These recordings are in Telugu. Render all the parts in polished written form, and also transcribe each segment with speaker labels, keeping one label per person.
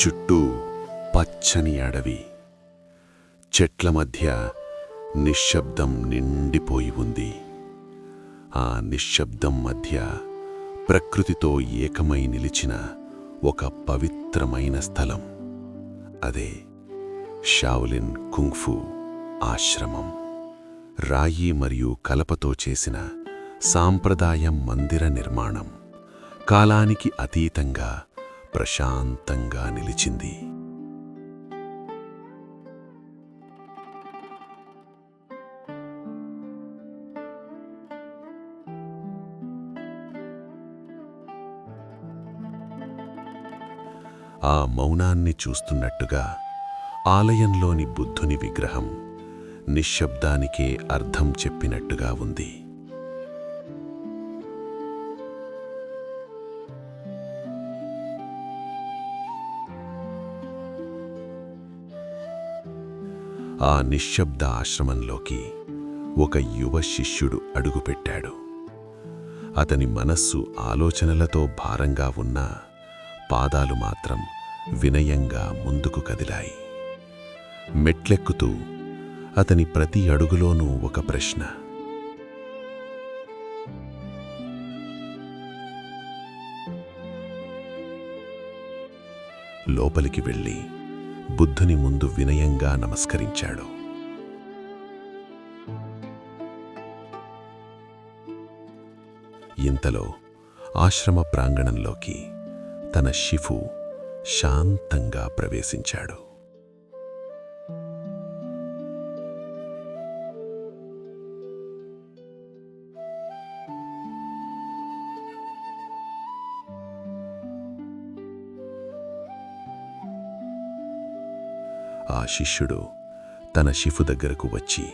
Speaker 1: చుట్టూ పచ్చని అడవి, చెట్ల మధ్య నిశ్శబ్దం నిండిపోయి ఉంది. ఆ నిశ్శబ్దం మధ్య ప్రకృతితో ఏకమై నిలిచిన ఒక పవిత్రమైన స్థలం. అదే షావులిన్ కుంగ్ఫు ఆశ్రమం. రాయి మరియు కలపతో చేసిన సాంప్రదాయ మందిర నిర్మాణం కాలానికి అతీతంగా ప్రశాంతంగా నిలిచింది. ఆ మౌనాన్ని చూస్తున్నట్టుగా ఆలయంలోని బుద్ధుని విగ్రహం నిశ్శబ్దానికే అర్థం చెప్పినట్టుగా ఉంది. ఆ నిశ్శబ్ద ఆశ్రమంలోకి ఒక యువ శిష్యుడు అడుగుపెట్టాడు. అతని మనస్సు ఆలోచనలతో భారంగా ఉన్నా పాదాలు మాత్రం వినయంగా ముందుకు కదిలాయి. మెట్లెక్కుతూ అతని ప్రతి అడుగులోనూ ఒక ప్రశ్న. లోపలికి వెళ్ళి బుద్ధుని ముందు వినయంగా నమస్కరించాడు. ఇంతలో ఆశ్రమ ప్రాంగణంలోకి తన షిఫు శాంతంగా ప్రవేశించాడు. ఆ శిష్యుడు తన షిఫు దగ్గరకు వచ్చి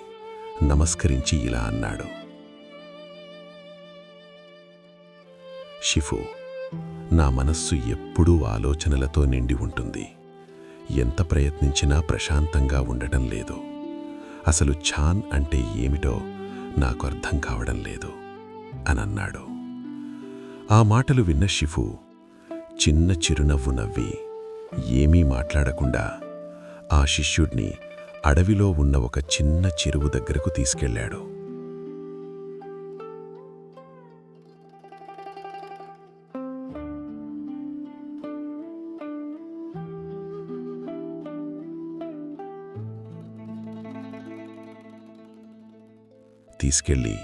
Speaker 1: నమస్కరించి ఇలా అన్నాడు. షిఫు, నా మనస్సు ఎప్పుడూ ఆలోచనలతో నిండి ఉంటుంది. ఎంత ప్రయత్నించినా ప్రశాంతంగా ఉండటం లేదు. అసలు ఛాన్ అంటే ఏమిటో నాకు అర్థం కావడం లేదు అనన్నాడు. ఆ మాటలు విన్న షిఫు చిన్న చిరునవ్వు నవ్వి ఏమీ మాట్లాడకుండా ఆ శిష్యుడిని అడవిలో ఉన్న ఒక చిన్న చెరువు దగ్గరకు తీసుకెళ్ళాడు. తీసుకెళ్ళి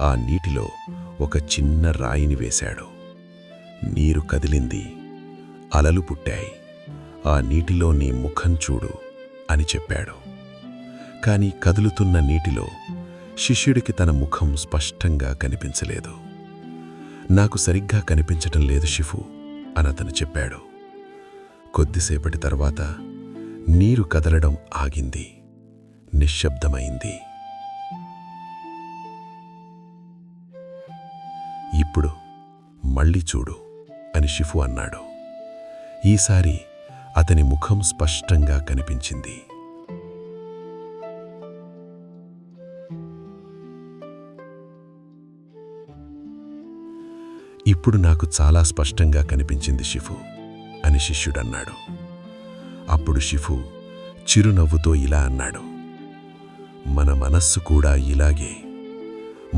Speaker 1: ఆ నీటిలో ఒక చిన్న రాయిని వేశాడు. నీరు కదిలింది, అలలు పుట్టాయి. ఆ నీటిలో నీ ముఖం చూడు అని చెప్పాడు. కాని కదులుతున్న నీటిలో శిష్యుడికి తన ముఖం స్పష్టంగా కనిపించలేదు. నాకు సరిగ్గా కనిపించటం లేదు షిఫు అనతను చెప్పాడు. కొద్దిసేపటి తర్వాత నీరు కదలడం ఆగింది, నిశ్శబ్దమైంది. ఇప్పుడు మళ్ళీ చూడు అని షిఫు అన్నాడు. ఈసారి అతని ముఖం స్పష్టంగా కనిపించింది. ఇప్పుడు నాకు చాలా స్పష్టంగా కనిపించింది షిఫు అని శిష్యుడన్నాడు. అప్పుడు షిఫు చిరునవ్వుతో ఇలా అన్నాడు. మన మనస్సు కూడా ఇలాగే.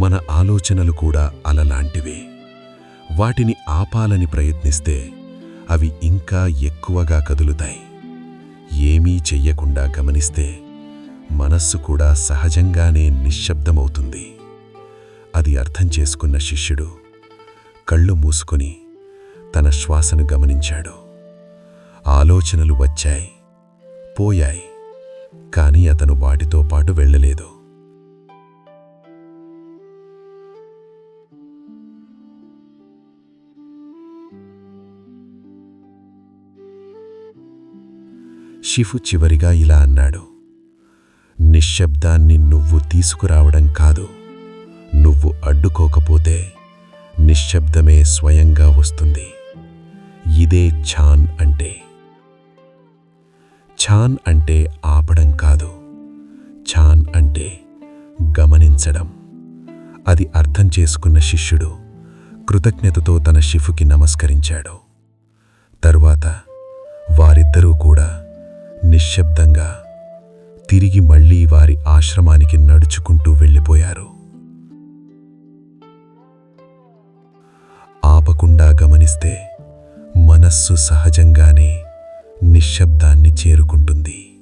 Speaker 1: మన ఆలోచనలు కూడా అలలాంటివే. వాటిని ఆపాలని ప్రయత్నిస్తే అవి ఇంకా ఎక్కువగా కదులుతాయి. ఏమీ చెయ్యకుండా గమనిస్తే మనస్సు కూడా సహజంగానే నిశ్శబ్దమవుతుంది. అది అర్థం చేసుకున్న శిష్యుడు కళ్ళు మూసుకొని తన శ్వాసను గమనించాడు. ఆలోచనలు వచ్చాయి, పోయాయి, కానీ అతను వాటితో పాటు వెళ్ళలేదు. షిఫు చివరిగా ఇలా అన్నాడు. నిశ్శబ్దాన్ని నువ్వు తీసుకురావడం కాదు, నువ్వు అడ్డుకోకపోతే నిశ్శబ్దమే స్వయంగా వస్తుంది. ఇదే ఛాన్ అంటే. ఛాన్ అంటే ఆపడం కాదు, ఛాన్ అంటే గమనించడం. అది అర్థం చేసుకున్న శిష్యుడు కృతజ్ఞతతో తన షిఫుకి నమస్కరించాడు. తరువాత వారిద్దరూ కూడా నిశ్శబ్దంగా తిరిగి మళ్ళీ వారి ఆశ్రమానికి నడుచుకుంటూ వెళ్ళిపోయారు. ఆపకుండా గమనిస్తే మనస్సు సహజంగానే నిశ్శబ్దాన్ని చేరుకుంటుంది.